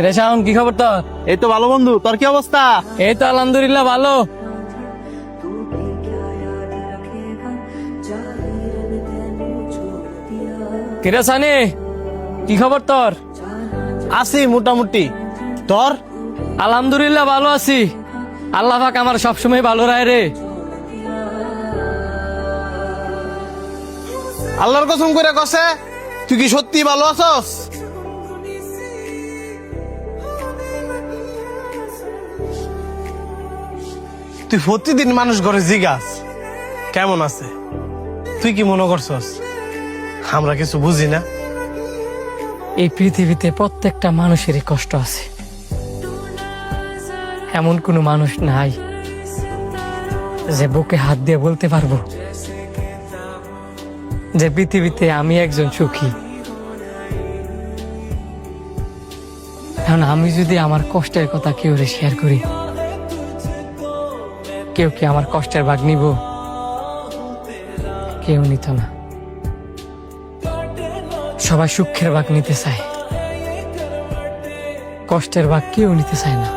রে শাওন, কি খবর তোর? এই তো ভালো বন্ধু, তোর কি অবস্থা? এই তো আলহামদুলিল্লাহ ভালো। কিরে সানি, কি খবর তোর? আছি মোটামুটি। তোর? আলহামদুলিল্লাহ ভালো আছি। আল্লাহ পাক আমার সবসময় ভালো রায় রে। আল্লাহর কসম করে কসে, তুই কি সত্যি ভালো আছস? তুই প্রতিদিন মানুষ ঘরে জিগাস কেমন আছে, তুই কি মনে করছস আমরা কিছু বুঝি না? এই পৃথিবীতে প্রত্যেকটা মানুষেরই কষ্ট আছে। এমন কোনো মানুষ নাই যে বুকে হাত দিয়ে বলতে পারবো যে পৃথিবীতে আমি একজন সুখী। এখন আমি যদি আমার কষ্টের কথা কেউ শেয়ার করি, কেউ কি আমার কষ্টের ভাগ নিব? কেউ নিত না। সবাই সুখের ভাগ নিতে চায়, কষ্টের ভাগ কেউ নিতে চায় না।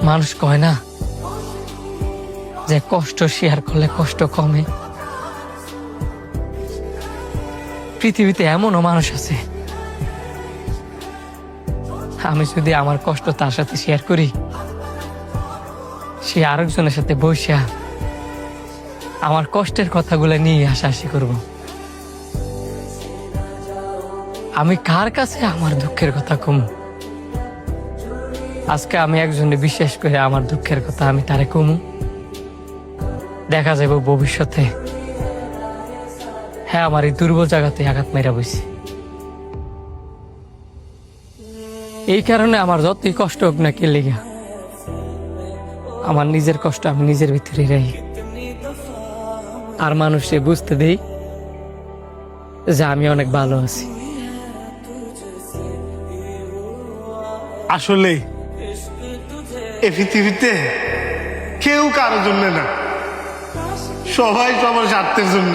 মানুষ কয় না যে কষ্ট শেয়ার করলে কষ্ট কমে? পৃথিবীতে এমনও মানুষ আছে, আমি যদি আমার কষ্ট তার সাথে শেয়ার করি, সে আরেকজনের সাথে বসে আমার কষ্টের কথাগুলো নিয়ে হাসাহাসি করব। আমি কার কাছে আমার দুঃখের কথা কম? আজকে আমি একজনে বিশ্বাস করে আমার দুঃখের কথা আমি তারে কমু, দেখা যাবে ভবিষ্যতে হ্যাঁ আমার এই দুর্বল জায়গাতে আঘাত মেরা বইছি। এই কারণে আমার যতই কষ্ট হোক না কে লেগা, আমার নিজের কষ্ট আমি নিজের ভিতরে রাখি, আর মানুষে বুঝতে দেই যে আমি অনেক ভালো আছি। আসলে এই পৃথিবীতে কেউ কারোর জন্য না, সবাই সবার স্বার্থের জন্য।